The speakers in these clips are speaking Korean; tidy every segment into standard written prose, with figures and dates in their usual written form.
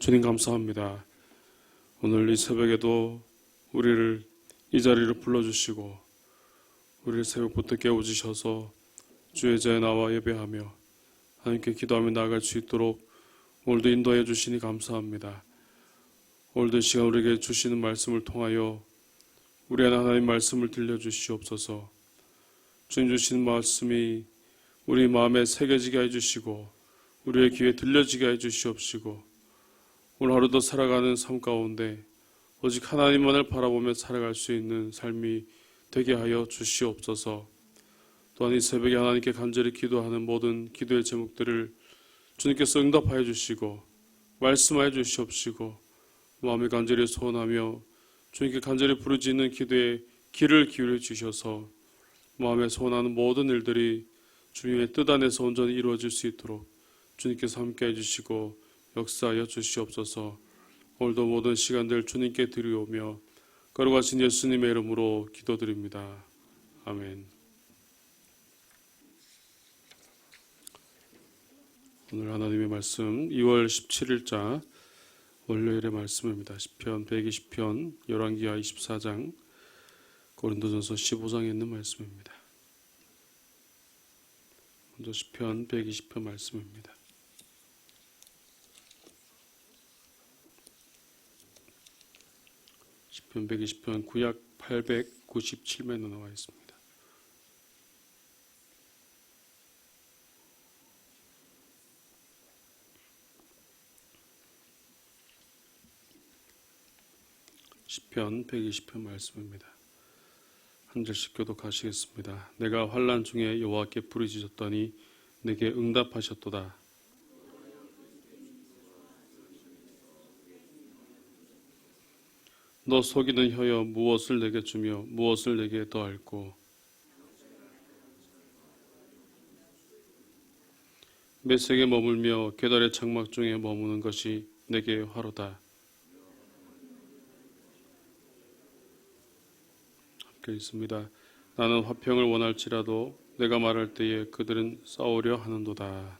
주님 감사합니다. 오늘 이 새벽에도 우리를 이 자리로 불러주시고 우리를 새벽부터 깨워주셔서 주의 자에 나와 예배하며 하나님께 기도하며 나아갈 수 있도록 오늘도 인도해 주시니 감사합니다. 오늘도 이 시간 우리에게 주시는 말씀을 통하여 우리 안에 하나님 말씀을 들려주시옵소서. 주님 주시는 말씀이 우리 마음에 새겨지게 해주시고 우리의 귀에 들려지게 해주시옵시고 오늘 하루도 살아가는 삶 가운데 오직 하나님만을 바라보며 살아갈 수 있는 삶이 되게 하여 주시옵소서. 또한 이 새벽에 하나님께 간절히 기도하는 모든 기도의 제목들을 주님께서 응답하여 주시고 말씀하여 주시옵시고 마음에 간절히 소원하며 주님께 간절히 부르짖는 기도에 귀를 기울여 주셔서 마음에 소원하는 모든 일들이 주님의 뜻 안에서 온전히 이루어질 수 있도록 주님께서 함께 해주시고 역사하여 주시옵소서. 오늘도 모든 시간들 주님께 드리오며 거룩하신 예수님의 이름으로 기도드립니다. 아멘. 오늘 하나님의 말씀 2월 17일자 월요일의 말씀입니다. 시편 120편, 열왕기하 24장, 고린도전서 15장에 있는 말씀입니다. 먼저 시편 120편 말씀입니다. 시편 120편 구약 897면에 나와 있습니다. 시편 120편 말씀입니다. 한 절씩 교독하시겠습니다. 내가 환난 중에 여호와께 부르짖었더니 내게 응답하셨도다. 너 속이는 혀여 무엇을 내게 주며 무엇을 내게 더할꼬. 메색에 머물며 계달의 장막 중에 머무는 것이 내게 화로다. 있습니다. 나는 화평을 원할지라도 내가 말할 때에 그들은 싸우려 하는도다.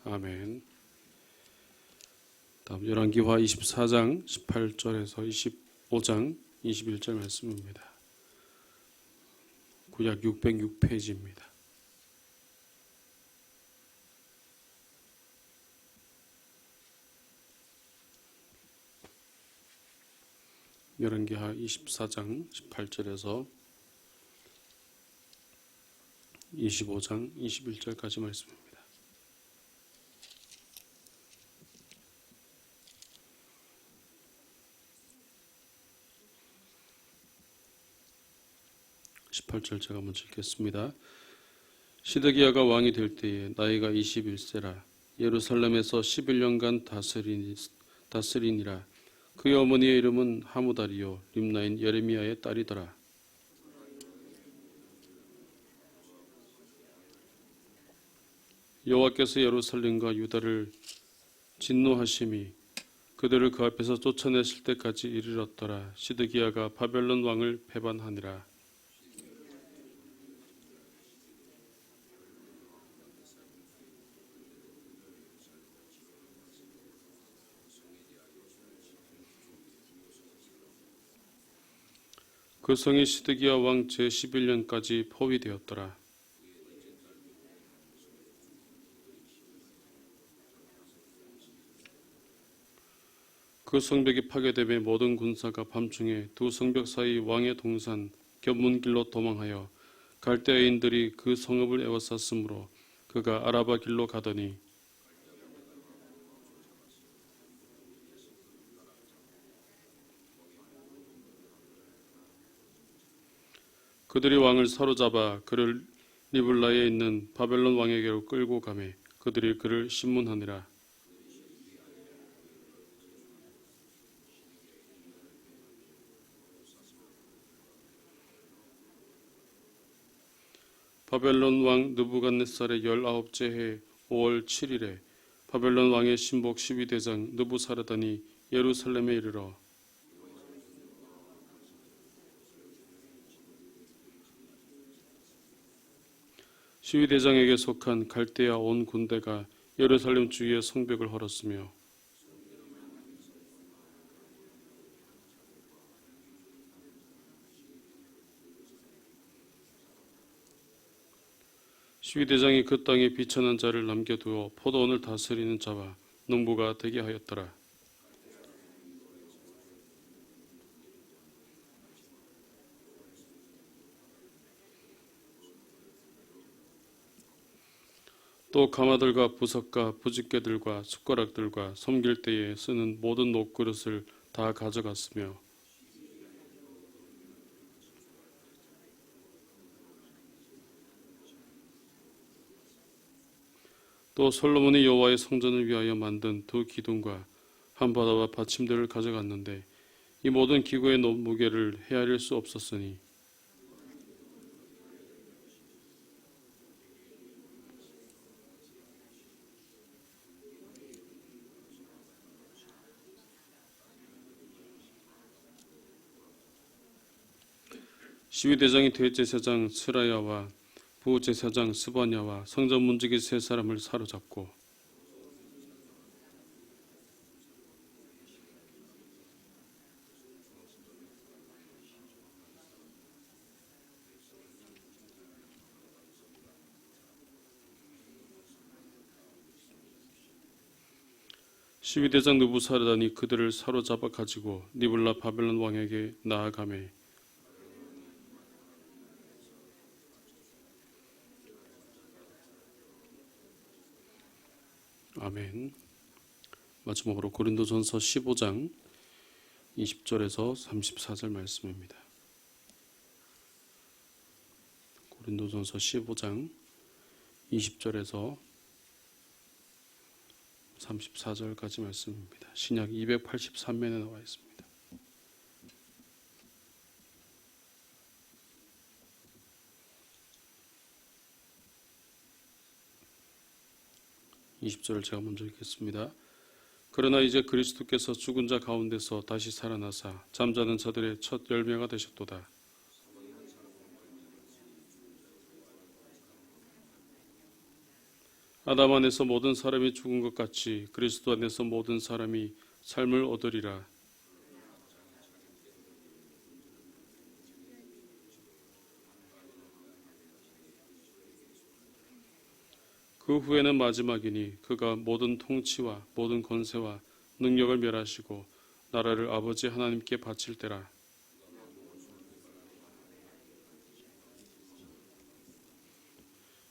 아멘. 다음 열왕기하 24장 18절에서 25장 21절 말씀입니다. 구약 606페이지입니다. 열왕기하 24장 18절에서 25장 21절까지 말씀입니다. (18절) 제가 먼저 읽겠습니다. 시드기야가 왕이 될 때에 나이가 21세라. 예루살렘에서 11년간 다스리니라. 그의 어머니의 이름은 하무달이요 림나인 예레미야의 딸이더라. 여호와께서 예루살렘과 유다를 진노하심이 그들을 그 앞에서 쫓아내실 때까지 이르렀더라. 시드기야가 바벨론 왕을 배반하니라. 그 성이 시드기야 왕 제11년까지 포위되었더라. 그 성벽이 파괴되매 모든 군사가 밤중에 두 성벽 사이 왕의 동산 견문길로 도망하여 갈대아인들이 그 성읍을 에워쌌으므로 그가 아라바 길로 가더니 그들이 왕을 사로잡아 그를 리블라에 있는 바벨론 왕에게로 끌고 가매 그들이 그를 신문하니라. 바벨론 왕 느부갓네살의 19째 해 5월 7일에 바벨론 왕의 신복 12대장 느부사르단이 예루살렘에 이르러 시위대장에게 속한 갈대아 온 군대가 예루살렘 주위의 성벽을 헐었으며 시위대장이 그 땅에 비천한 자를 남겨두어 포도원을 다스리는 자와 농부가 되게 하였더라. 또 가마들과 부석과 부집개들과 숟가락들과 섬길 때에 쓰는 모든 녹그릇을 다 가져갔으며 또 솔로몬이 여호와의 성전을 위하여 만든 두 기둥과 한 바다와 받침들을 가져갔는데 이 모든 기구의 무게를 헤아릴 수 없었으니 시위대장이 대제사장 스라야와 부제사장 스바냐와 성전 문지기 세 사람을 사로잡고 시위대장 느부사르단이 그들을 사로잡아 가지고 니블라 바벨론 왕에게 나아가매 아멘. 마지막으로 고린도전서 15장 20절에서 34절 말씀입니다. 고린도전서 15장 20절에서 34절까지 말씀입니다. 신약 283면에 나와 있습니다. 20절을 제가 먼저 읽겠습니다. 그러나 이제 그리스도께서 죽은 자 가운데서 다시 살아나사 잠자는 자들의 첫 열매가 되셨도다. 아담 안에서 모든 사람이 죽은 것 같이 그리스도 안에서 모든 사람이 삶을 얻으리라. 그 후에는 마지막이니 그가 모든 통치와 모든 권세와 능력을 멸하시고 나라를 아버지 하나님께 바칠 때라.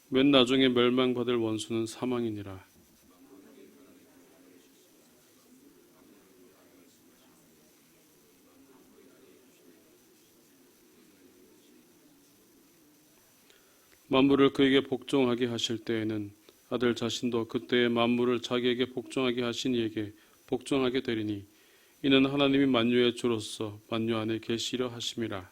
맨 나중에 멸망받을 원수는 사망이니라. 만물을 그에게 복종하게 하실 때에는 아들 자신도 그때의 만물을 자기에게 복종하게 하신 이에게 복종하게 되리니 이는 하나님이 만유의 주로서 만유 안에 계시려 하심이라.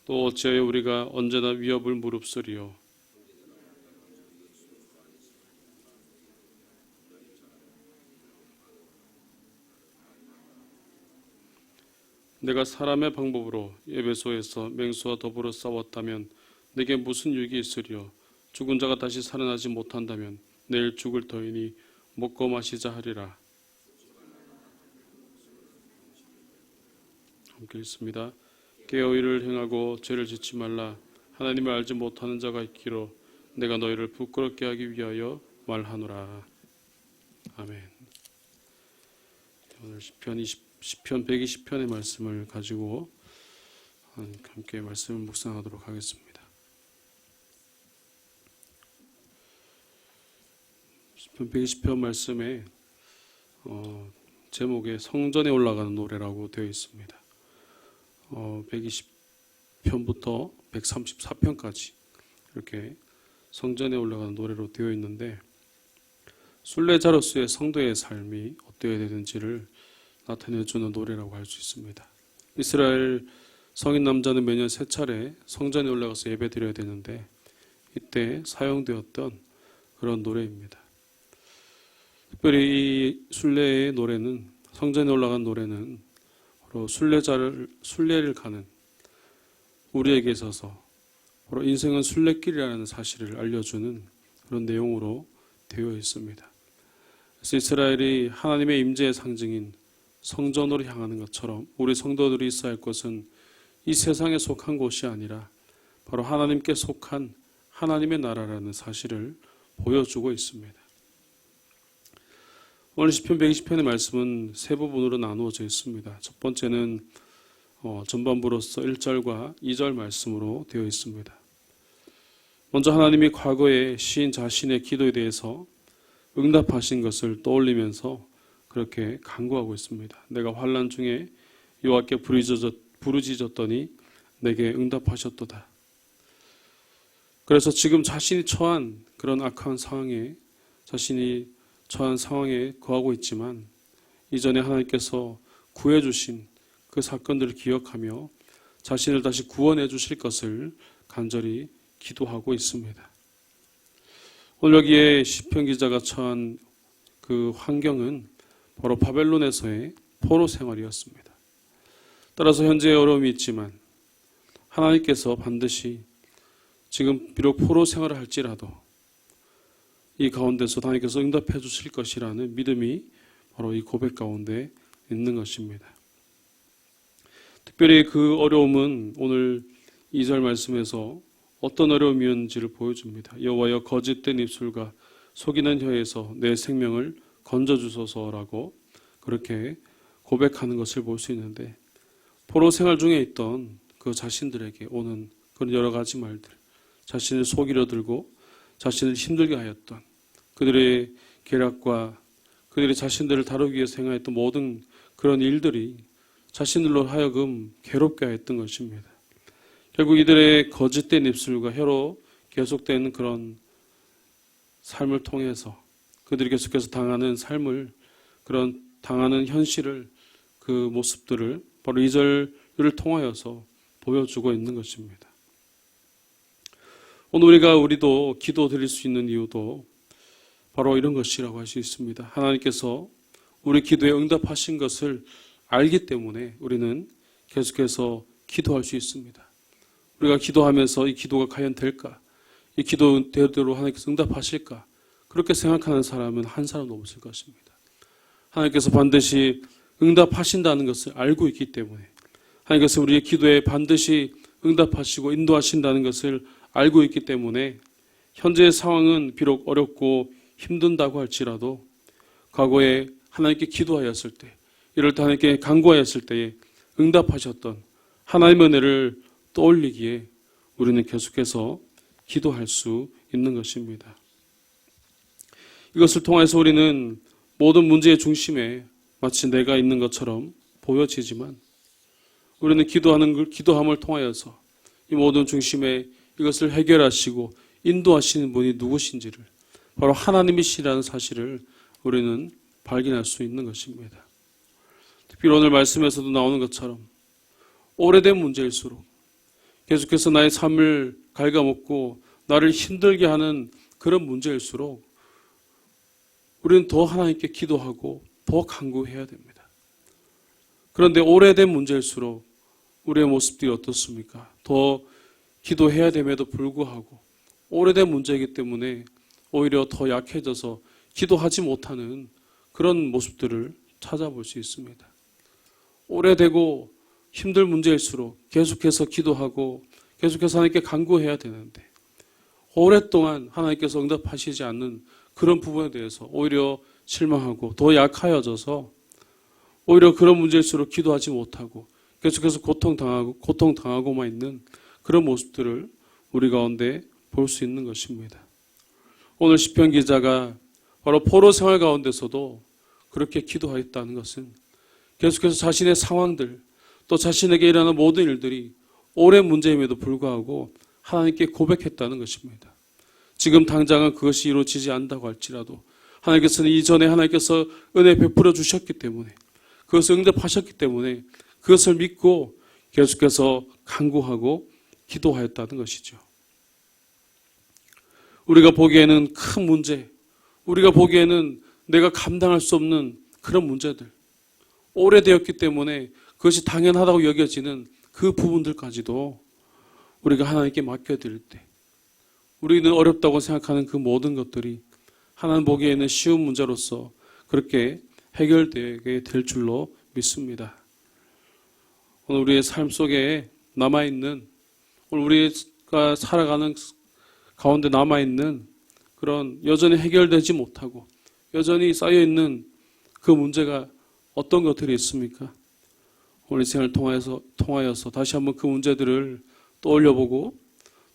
또 어찌하여 우리가 언제나 위협을 무릅쓰리요. 내가 사람의 방법으로 에베소에서 맹수와 더불어 싸웠다면 내게 무슨 유익이 있으리요. 죽은 자가 다시 살아나지 못한다면 내일 죽을 터이니 먹고 마시자 하리라. 함께 읽습니다. 깨어 이를 행하고 죄를 짓지 말라. 하나님을 알지 못하는 자가 있기로 내가 너희를 부끄럽게 하기 위하여 말하노라. 아멘. 오늘 시편 120편의 말씀을 가지고 함께 말씀을 묵상하도록 하겠습니다. 시편 120편 말씀에 제목에 성전에 올라가는 노래라고 되어 있습니다. 120편부터 134편까지 이렇게 성전에 올라가는 노래로 되어 있는데 순례자로서의 성도의 삶이 어떠해야 되는지를 나타내주는 노래라고 할 수 있습니다. 이스라엘 성인 남자는 매년 3차례 성전에 올라가서 예배 드려야 되는데 이때 사용되었던 그런 노래입니다. 특별히 이 순례의 노래는 성전에 올라간 노래는 바로 순례를 가는 우리에게 있어서 바로 인생은 순례길이라는 사실을 알려주는 그런 내용으로 되어 있습니다. 그래서 이스라엘이 하나님의 임재의 상징인 성전으로 향하는 것처럼 우리 성도들이 있어야 할 곳은 이 세상에 속한 곳이 아니라 바로 하나님께 속한 하나님의 나라라는 사실을 보여주고 있습니다. 오늘 시편 120편의 말씀은 세 부분으로 나누어져 있습니다. 첫 번째는 전반부로서 1절과 2절 말씀으로 되어 있습니다. 먼저 하나님이 과거에 시인 자신의 기도에 대해서 응답하신 것을 떠올리면서 그렇게 간구하고 있습니다. 내가 환난 중에 여호와께 부르짖었더니 내게 응답하셨도다. 그래서 지금 자신이 처한 그런 악한 상황에 거하고 있지만 이전에 하나님께서 구해주신 그 사건들을 기억하며 자신을 다시 구원해 주실 것을 간절히 기도하고 있습니다. 오늘 여기에 시편 기자가 처한 그 환경은 바로 바벨론에서의 포로 생활이었습니다. 따라서 현재의 어려움이 있지만 하나님께서 반드시 지금 비록 포로 생활을 할지라도 이 가운데서 하나님께서 응답해 주실 것이라는 믿음이 바로 이 고백 가운데 있는 것입니다. 특별히 그 어려움은 오늘 2절 말씀에서 어떤 어려움이었는지를 보여줍니다. 여호와여 거짓된 입술과 속이는 혀에서 내 생명을 건져주소서라고 그렇게 고백하는 것을 볼 수 있는데 포로 생활 중에 있던 그 자신들에게 오는 그런 여러 가지 말들, 자신을 속이려 들고 자신을 힘들게 하였던 그들의 계략과 그들의 자신들을 다루기 위해서 행하였던 모든 그런 일들이 자신들로 하여금 괴롭게 하였던 것입니다. 결국 이들의 거짓된 입술과 혀로 계속되는 그런 삶을 통해서 그들이 계속해서 당하는 삶을 그런 당하는 현실을 그 모습들을 바로 2절을 통하여서 보여주고 있는 것입니다. 오늘 우리도 기도 드릴 수 있는 이유도 바로 이런 것이라고 할 수 있습니다. 하나님께서 우리 기도에 응답하신 것을 알기 때문에 우리는 계속해서 기도할 수 있습니다. 우리가 기도하면서 이 기도가 과연 될까? 이 기도대로 하나님께서 응답하실까? 그렇게 생각하는 사람은 한 사람도 없을 것입니다. 하나님께서 반드시 응답하신다는 것을 알고 있기 때문에 하나님께서 우리의 기도에 반드시 응답하시고 인도하신다는 것을 알고 있기 때문에 현재의 상황은 비록 어렵고 힘든다고 할지라도 과거에 하나님께 기도하였을 때 이럴 때 하나님께 간구하였을 때에 응답하셨던 하나님의 은혜를 떠올리기에 우리는 계속해서 기도할 수 있는 것입니다. 이것을 통해서 우리는 모든 문제의 중심에 마치 내가 있는 것처럼 보여지지만 우리는 기도함을 통하여서 이 모든 중심에 이것을 해결하시고 인도하시는 분이 누구신지를 바로 하나님이시라는 사실을 우리는 발견할 수 있는 것입니다. 특별히 오늘 말씀에서도 나오는 것처럼 오래된 문제일수록 계속해서 나의 삶을 갉아먹고 나를 힘들게 하는 그런 문제일수록 우리는 더 하나님께 기도하고 더 간구해야 됩니다. 그런데 오래된 문제일수록 우리의 모습들이 어떻습니까? 더 기도해야 됨에도 불구하고 오래된 문제이기 때문에 오히려 더 약해져서 기도하지 못하는 그런 모습들을 찾아볼 수 있습니다. 오래되고 힘들 문제일수록 계속해서 기도하고 계속해서 하나님께 간구해야 되는데 오랫동안 하나님께서 응답하시지 않는 그런 부분에 대해서 오히려 실망하고 더 약하여져서 오히려 그런 문제일수록 기도하지 못하고 계속해서 고통당하고만 있는 그런 모습들을 우리 가운데 볼 수 있는 것입니다. 오늘 시편 기자가 바로 포로 생활 가운데서도 그렇게 기도하였다는 것은 계속해서 자신의 상황들 또 자신에게 일어나는 모든 일들이 오랜 문제임에도 불구하고 하나님께 고백했다는 것입니다. 지금 당장은 그것이 이루어지지 않는다고 할지라도 하나님께서는 이전에 하나님께서 은혜 베풀어 주셨기 때문에 그것을 응답하셨기 때문에 그것을 믿고 계속해서 간구하고 기도하였다는 것이죠. 우리가 보기에는 큰 문제, 우리가 보기에는 내가 감당할 수 없는 그런 문제들, 오래되었기 때문에 그것이 당연하다고 여겨지는 그 부분들까지도 우리가 하나님께 맡겨드릴 때 우리는 어렵다고 생각하는 그 모든 것들이 하나님 보기에는 쉬운 문제로서 그렇게 해결되게 될 줄로 믿습니다. 오늘 우리의 삶 속에 남아있는, 오늘 우리가 살아가는 가운데 남아있는 그런 여전히 해결되지 못하고 여전히 쌓여있는 그 문제가 어떤 것들이 있습니까? 오늘 이 시간을 통하여서 다시 한번 그 문제들을 떠올려보고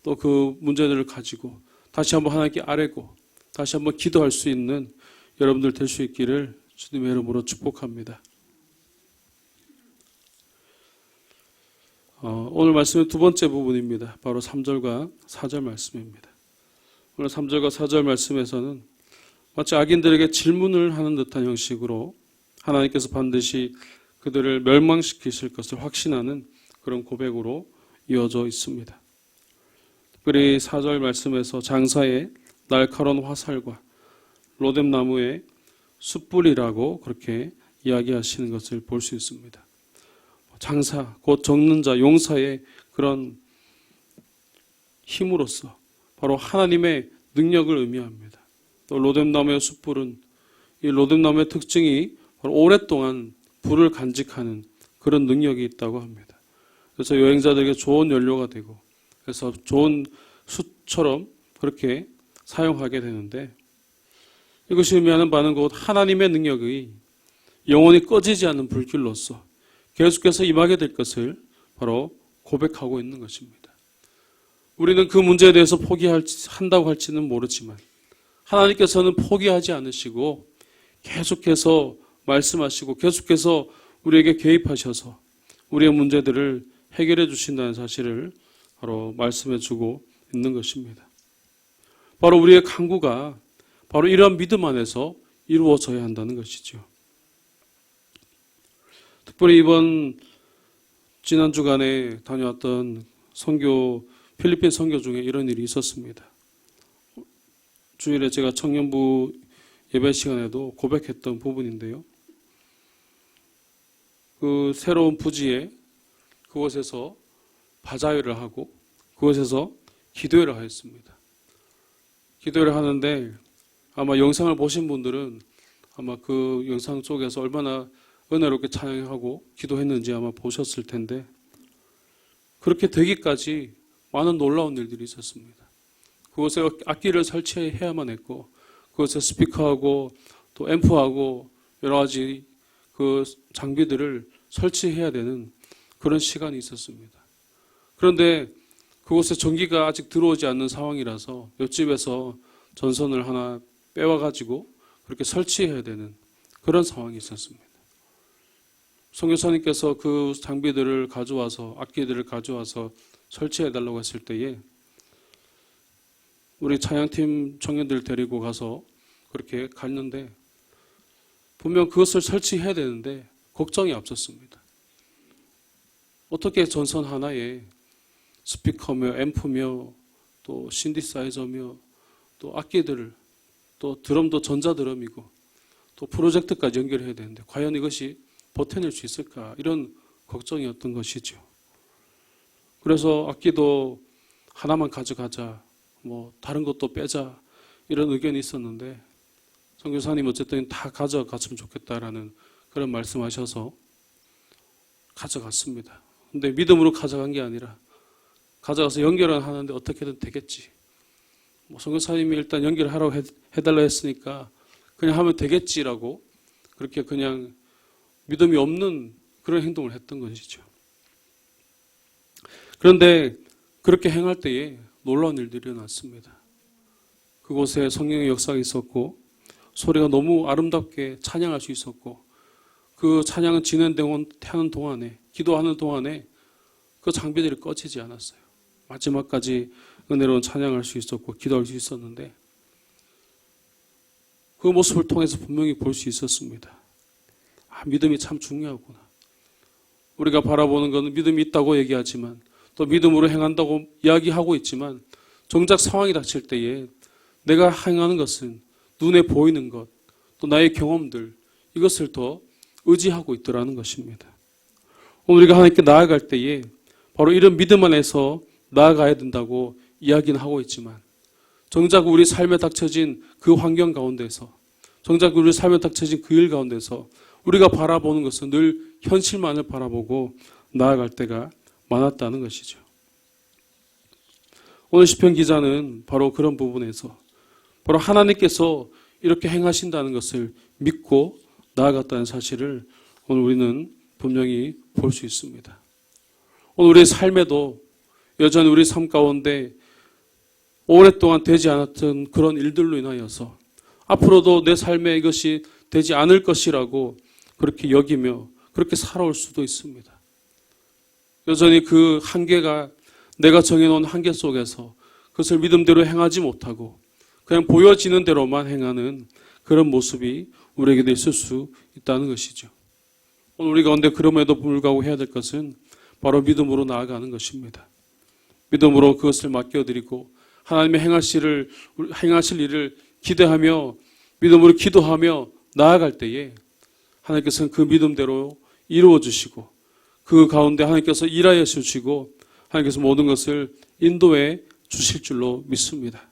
또 그 문제들을 가지고 다시 한번 하나님께 아뢰고 다시 한번 기도할 수 있는 여러분들 될 수 있기를 주님의 이름으로 축복합니다. 오늘 말씀의 두 번째 부분입니다. 바로 3절과 4절 말씀입니다. 오늘 3절과 4절 말씀에서는 마치 악인들에게 질문을 하는 듯한 형식으로 하나님께서 반드시 그들을 멸망시키실 것을 확신하는 그런 고백으로 이어져 있습니다. 특별히 4절 말씀에서 장사의 날카로운 화살과 로뎀나무의 숯불이라고 그렇게 이야기하시는 것을 볼 수 있습니다. 장사, 곧 적는 자, 용사의 그런 힘으로써 바로 하나님의 능력을 의미합니다. 또 로뎀나무의 숯불은 이 로뎀나무의 특징이 바로 오랫동안 불을 간직하는 그런 능력이 있다고 합니다. 그래서 여행자들에게 좋은 연료가 되고 그래서 좋은 숯처럼 그렇게 사용하게 되는데 이것이 의미하는 바는 곧 하나님의 능력이 영원히 꺼지지 않는 불길로서 계속해서 임하게 될 것을 바로 고백하고 있는 것입니다. 우리는 그 문제에 대해서 포기한다고 할지는 모르지만 하나님께서는 포기하지 않으시고 계속해서 말씀하시고 계속해서 우리에게 개입하셔서 우리의 문제들을 해결해 주신다는 사실을 바로 말씀해 주고 있는 것입니다. 바로 우리의 간구가 바로 이러한 믿음 안에서 이루어져야 한다는 것이죠. 특별히 이번 지난 주간에 다녀왔던 필리핀 선교 중에 이런 일이 있었습니다. 주일에 제가 청년부 예배 시간에도 고백했던 부분인데요. 그 새로운 부지에 그곳에서 바자회를 하고 그곳에서 기도회를 하였습니다. 기도회를 하는데 아마 영상을 보신 분들은 아마 그 영상 속에서 얼마나 은혜롭게 찬양하고 기도했는지 아마 보셨을 텐데 그렇게 되기까지 많은 놀라운 일들이 있었습니다. 그곳에 악기를 설치해야만 했고 그곳에 스피커하고 또 앰프하고 여러 가지 그 장비들을 설치해야 되는 그런 시간이 있었습니다. 그런데 그곳에 전기가 아직 들어오지 않는 상황이라서 옆집에서 전선을 하나 빼와가지고 그렇게 설치해야 되는 그런 상황이 있었습니다. 선교사님께서 그 장비들을 가져와서 악기들을 가져와서 설치해달라고 했을 때에 우리 찬양팀 청년들 데리고 가서 그렇게 갔는데 분명 그것을 설치해야 되는데 걱정이 앞섰습니다. 어떻게 전선 하나에 스피커며 앰프며 또 신디사이저며 또 악기들을 또 드럼도 전자드럼이고 또 프로젝트까지 연결해야 되는데 과연 이것이 버텨낼 수 있을까 이런 걱정이었던 것이죠. 그래서 악기도 하나만 가져가자 뭐 다른 것도 빼자 이런 의견이 있었는데 선교사님 어쨌든 다 가져갔으면 좋겠다라는 그런 말씀하셔서 가져갔습니다. 근데 믿음으로 가져간 게 아니라 가져가서 연결은 하는데 어떻게든 되겠지. 뭐 선교사님이 일단 연결하라고 해달라 했으니까 그냥 하면 되겠지라고 그렇게 그냥 믿음이 없는 그런 행동을 했던 것이죠. 그런데 그렇게 행할 때에 놀라운 일들이 일어났습니다. 그곳에 성령의 역사가 있었고 소리가 너무 아름답게 찬양할 수 있었고 그 찬양은 진행하는 동안에 기도하는 동안에 그 장비들이 꺼지지 않았어요. 마지막까지 은혜로운 찬양할 수 있었고 기도할 수 있었는데 그 모습을 통해서 분명히 볼 수 있었습니다. 믿음이 참 중요하구나. 우리가 바라보는 것은 믿음이 있다고 얘기하지만 또 믿음으로 행한다고 이야기하고 있지만 정작 상황이 닥칠 때에 내가 행하는 것은 눈에 보이는 것, 또 나의 경험들 이것을 더 의지하고 있더라는 것입니다. 오늘 우리가 하나님께 나아갈 때에 바로 이런 믿음 안에서 나아가야 된다고 이야기는 하고 있지만 정작 우리 삶에 닥쳐진 그 환경 가운데서 정작 우리 삶에 닥쳐진 그 일 가운데서 우리가 바라보는 것은 늘 현실만을 바라보고 나아갈 때가 많았다는 것이죠. 오늘 시편 기자는 바로 그런 부분에서 바로 하나님께서 이렇게 행하신다는 것을 믿고 나아갔다는 사실을 오늘 우리는 분명히 볼 수 있습니다. 오늘 우리의 삶에도 여전히 우리 삶 가운데 오랫동안 되지 않았던 그런 일들로 인하여서 앞으로도 내 삶에 이것이 되지 않을 것이라고 그렇게 여기며 그렇게 살아올 수도 있습니다. 여전히 그 한계가 내가 정해놓은 한계 속에서 그것을 믿음대로 행하지 못하고 그냥 보여지는 대로만 행하는 그런 모습이 우리에게도 있을 수 있다는 것이죠. 오늘 우리 가운데 그럼에도 불구하고 해야 될 것은 바로 믿음으로 나아가는 것입니다. 믿음으로 그것을 맡겨드리고 하나님의 행하실 일을 기대하며 믿음으로 기도하며 나아갈 때에 하나님께서는 그 믿음대로 이루어 주시고 그 가운데 하나님께서 일하여 주시고 하나님께서 모든 것을 인도해 주실 줄로 믿습니다.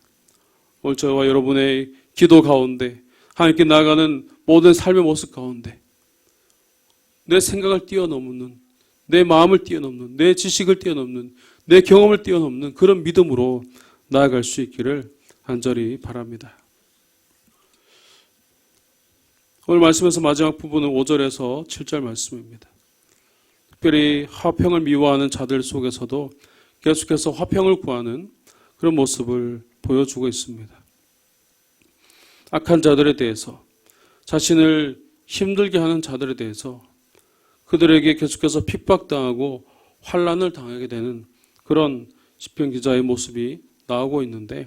오늘 저와 여러분의 기도 가운데 하나님께 나아가는 모든 삶의 모습 가운데 내 생각을 뛰어넘는 내 마음을 뛰어넘는 내 지식을 뛰어넘는 내 경험을 뛰어넘는 그런 믿음으로 나아갈 수 있기를 간절히 바랍니다. 오늘 말씀에서 마지막 부분은 5절에서 7절 말씀입니다. 특별히 화평을 미워하는 자들 속에서도 계속해서 화평을 구하는 그런 모습을 보여주고 있습니다. 악한 자들에 대해서 자신을 힘들게 하는 자들에 대해서 그들에게 계속해서 핍박당하고 환난을 당하게 되는 그런 시편 기자의 모습이 나오고 있는데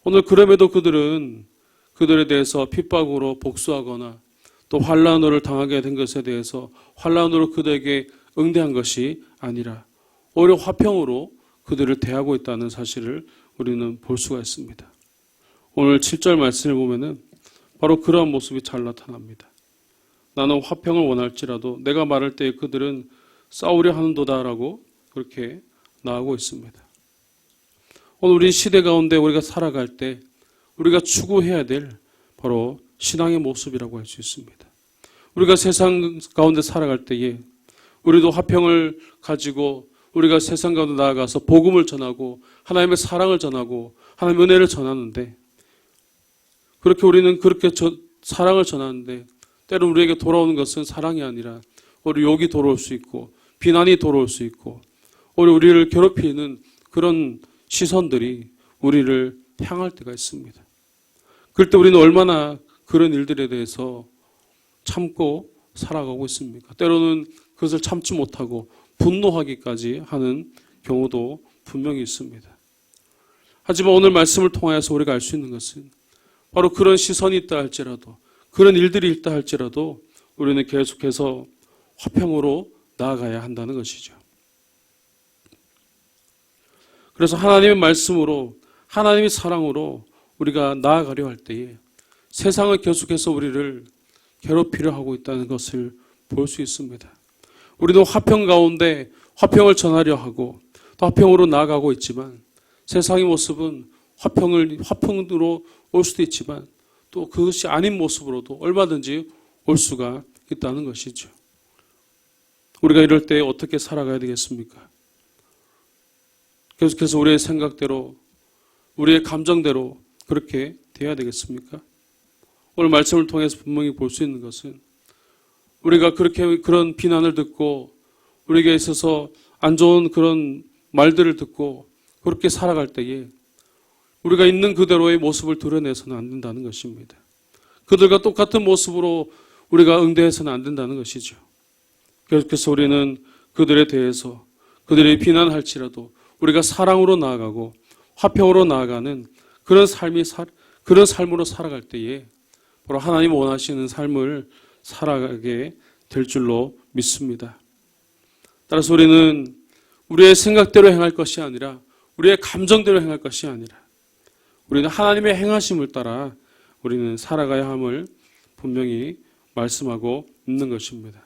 오늘 그럼에도 그들은 그들에 대해서 핍박으로 복수하거나 또 환난을 당하게 된 것에 대해서 환난으로 그들에게 응대한 것이 아니라 오히려 화평으로 그들을 대하고 있다는 사실을 우리는 볼 수가 있습니다. 오늘 7절 말씀을 보면은 바로 그러한 모습이 잘 나타납니다. 나는 화평을 원할지라도 내가 말할 때 그들은 싸우려 하는도다라고 그렇게 나오고 있습니다. 오늘 우리 시대 가운데 우리가 살아갈 때 우리가 추구해야 될 바로 신앙의 모습이라고 할 수 있습니다. 우리가 세상 가운데 살아갈 때에 우리도 화평을 가지고 우리가 세상 가운데 나아가서 복음을 전하고 하나님의 사랑을 전하고 하나님의 은혜를 전하는데 그렇게 우리는 그렇게 사랑을 전하는데 때로 우리에게 돌아오는 것은 사랑이 아니라 오히려 욕이 돌아올 수 있고 비난이 돌아올 수 있고 오히려 우리를 괴롭히는 그런 시선들이 우리를 향할 때가 있습니다. 그럴 때 우리는 얼마나 그런 일들에 대해서 참고 살아가고 있습니까? 때로는 그것을 참지 못하고 분노하기까지 하는 경우도 분명히 있습니다. 하지만 오늘 말씀을 통하여서 우리가 알 수 있는 것은 바로 그런 시선이 있다 할지라도 그런 일들이 있다 할지라도 우리는 계속해서 화평으로 나아가야 한다는 것이죠. 그래서 하나님의 말씀으로 하나님의 사랑으로 우리가 나아가려 할 때에 세상을 계속해서 우리를 괴롭히려 하고 있다는 것을 볼 수 있습니다. 우리도 화평 가운데 화평을 전하려 하고 또 화평으로 나아가고 있지만 세상의 모습은 화평으로 올 수도 있지만 또 그것이 아닌 모습으로도 얼마든지 올 수가 있다는 것이죠. 우리가 이럴 때 어떻게 살아가야 되겠습니까? 계속해서 우리의 생각대로 우리의 감정대로 그렇게 돼야 되겠습니까? 오늘 말씀을 통해서 분명히 볼 수 있는 것은 우리가 그런 비난을 듣고 우리에게 있어서 안 좋은 그런 말들을 듣고 그렇게 살아갈 때에 우리가 있는 그대로의 모습을 드러내서는 안 된다는 것입니다. 그들과 똑같은 모습으로 우리가 응대해서는 안 된다는 것이죠. 계속해서 우리는 그들에 대해서 그들이 비난할지라도 우리가 사랑으로 나아가고 화평으로 나아가는 그런 삶으로 살아갈 때에 바로 하나님 원하시는 삶을 살아가게 될 줄로 믿습니다. 따라서 우리는 우리의 생각대로 행할 것이 아니라 우리의 감정대로 행할 것이 아니라 우리는 하나님의 행하심을 따라 우리는 살아가야 함을 분명히 말씀하고 있는 것입니다.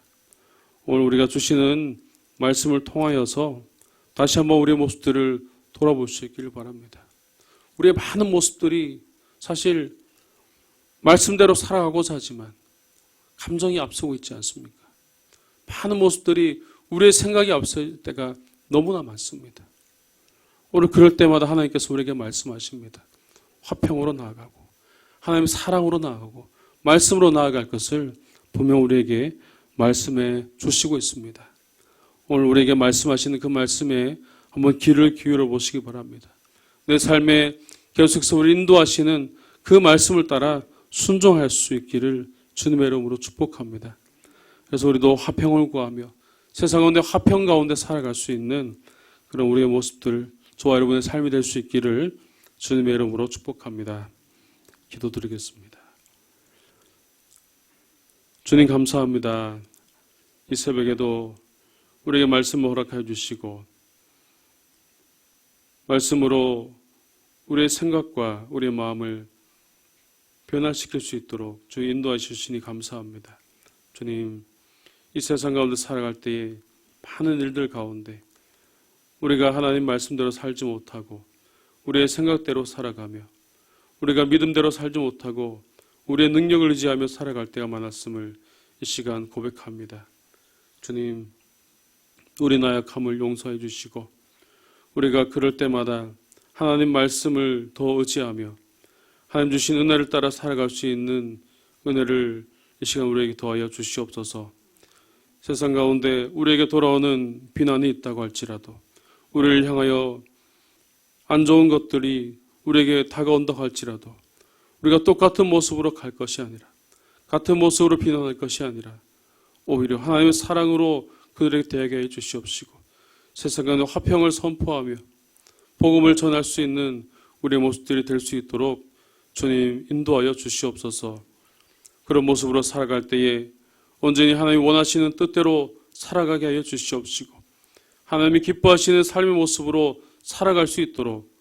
오늘 우리가 주시는 말씀을 통하여서 다시 한번 우리의 모습들을 돌아볼 수 있기를 바랍니다. 우리의 많은 모습들이 사실 말씀대로 살아가고자 하지만 감정이 앞서고 있지 않습니까? 많은 모습들이 우리의 생각이 앞설 때가 너무나 많습니다. 오늘 그럴 때마다 하나님께서 우리에게 말씀하십니다. 화평으로 나아가고 하나님의 사랑으로 나아가고 말씀으로 나아갈 것을 분명 우리에게 말씀해 주시고 있습니다. 오늘 우리에게 말씀하시는 그 말씀에 한번 귀를 기울여 보시기 바랍니다. 내 삶에 계속해서 우리 인도하시는 그 말씀을 따라 순종할 수 있기를 주님의 이름으로 축복합니다. 그래서 우리도 화평을 구하며 세상 가운데 화평 가운데 살아갈 수 있는 그런 우리의 모습들, 저와 여러분의 삶이 될 수 있기를 주님의 이름으로 축복합니다. 기도드리겠습니다. 주님 감사합니다. 이 새벽에도 우리에게 말씀을 허락하여 주시고 말씀으로 우리의 생각과 우리의 마음을 변화시킬 수 있도록 주님 인도하시니 감사합니다. 주님, 이 세상 가운데 살아갈 때에 많은 일들 가운데 우리가 하나님 말씀대로 살지 못하고 우리의 생각대로 살아가며 우리가 믿음대로 살지 못하고 우리의 능력을 의지하며 살아갈 때가 많았음을 이 시간 고백합니다. 주님, 우리 나약함을 용서해 주시고 우리가 그럴 때마다 하나님 말씀을 더 의지하며 하나님 주신 은혜를 따라 살아갈 수 있는 은혜를 이 시간 우리에게 더하여 주시옵소서. 세상 가운데 우리에게 돌아오는 비난이 있다고 할지라도 우리를 향하여 안 좋은 것들이 우리에게 다가온다고 할지라도 우리가 똑같은 모습으로 갈 것이 아니라 같은 모습으로 비난할 것이 아니라 오히려 하나님의 사랑으로 그들에게 대하게 해 주시옵시고 세상 가운데 화평을 선포하며 복음을 전할 수 있는 우리의 모습들이 될 수 있도록 주님 인도하여 주시옵소서. 그런 모습으로 살아갈 때에 온전히 하나님이 원하시는 뜻대로 살아가게 하여 주시옵시고 하나님이 기뻐하시는 삶의 모습으로 살아갈 수 있도록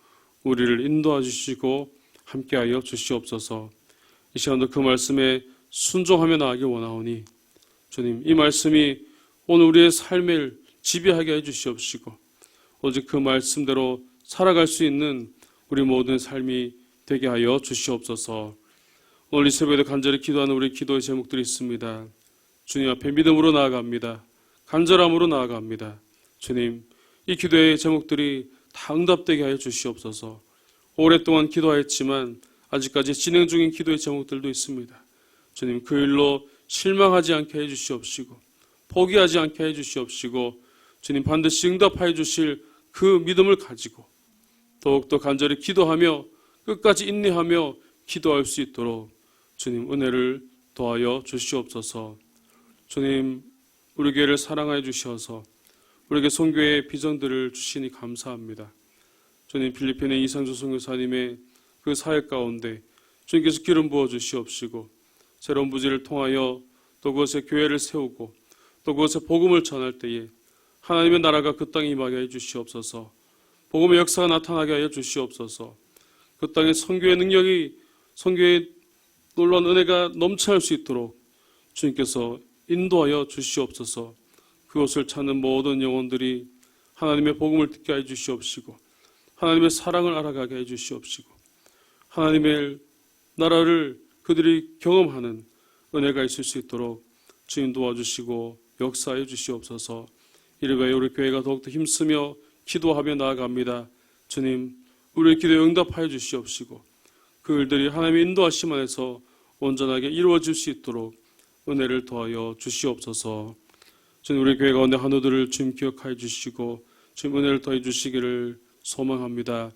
우리를 인도하여 주시고 함께하여 주시옵소서. 이 시간도 그 말씀에 순종하며 나아가길 원하오니 주님 이 말씀이 오늘 우리의 삶을 지배하게 해 주시옵시고 오직 그 말씀대로 살아갈 수 있는 우리 모든 삶이 되게 하여 주시옵소서. 오늘 이 새벽에 간절히 기도하는 우리 기도의 제목들이 있습니다. 주님 앞에 믿음으로 나아갑니다. 간절함으로 나아갑니다. 주님, 이 기도의 제목들이 다 응답되게 하여 주시옵소서. 오랫동안 기도하였지만 아직까지 진행 중인 기도의 제목들도 있습니다. 주님, 그 일로 실망하지 않게 해 주시옵시고 포기하지 않게 해 주시옵시고 주님 반드시 응답하여 주실 그 믿음을 가지고 더욱더 간절히 기도하며 끝까지 인내하며 기도할 수 있도록 주님 은혜를 더하여 주시옵소서. 주님 우리 교회를 사랑하여 주셔서 우리에게 선교의 비전들을 주시니 감사합니다. 주님 필리핀의 이상주 선교사님의 그 사역 가운데 주님께서 기름 부어 주시옵시고 새로운 부지를 통하여 또 그것에 교회를 세우고 또 그것에 복음을 전할 때에 하나님의 나라가 그 땅에 임하게 해 주시옵소서. 복음의 역사가 나타나게 하여 주시옵소서. 그 땅에 선교의 능력이 선교의 놀라운 은혜가 넘쳐날 수 있도록 주님께서 인도하여 주시옵소서. 그것을 찾는 모든 영혼들이 하나님의 복음을 듣게 해 주시옵시고 하나님의 사랑을 알아가게 해 주시옵시고 하나님의 나라를 그들이 경험하는 은혜가 있을 수 있도록 주님 도와주시고 역사해 주시옵소서. 이르가에 우리 교회가 더욱더 힘쓰며 기도하며 나아갑니다. 주님 우리의 기도에 응답하여 주시옵시고 그 일들이 하나님의 인도하심 안에서 온전하게 이루어질 수 있도록 은혜를 더하여 주시옵소서. 주님 우리 교회 가운데 한우들을 주님 기억하여 주시고 주님 은혜를 더해 주시기를 소망합니다.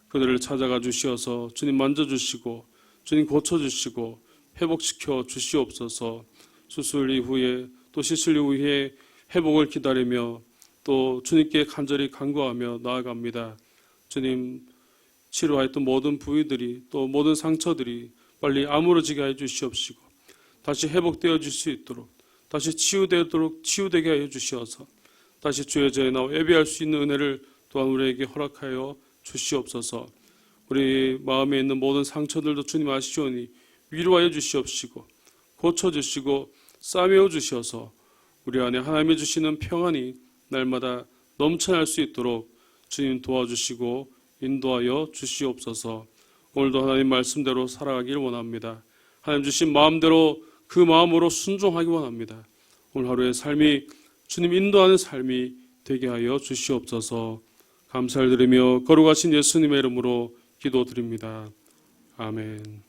그들을 찾아가 주시어서 주님 만져주시고 주님 고쳐주시고 회복시켜 주시옵소서. 수술 이후에 또 시술 이후에 회복을 기다리며 또 주님께 간절히 간구하며 나아갑니다. 주님 치료하였던 모든 부위들이 또 모든 상처들이 빨리 아물어지게 해 주시옵시고 다시 회복되어질 수 있도록 다시 치유되게 하여 주시어서 다시 주의 전에 나와 예배할 수 있는 은혜를 또한 우리에게 허락하여 주시옵소서. 우리 마음에 있는 모든 상처들도 주님 아시오니 위로하여 주시옵시고 고쳐주시고 싸매어 주셔서 우리 안에 하나님이 주시는 평안이 날마다 넘쳐날 수 있도록 주님 도와주시고 인도하여 주시옵소서. 오늘도 하나님 말씀대로 살아가길 원합니다. 하나님 주신 마음대로 그 마음으로 순종하기 원합니다. 오늘 하루의 삶이 주님 인도하는 삶이 되게 하여 주시옵소서. 감사를 드리며 거룩하신 예수님의 이름으로 기도드립니다. 아멘.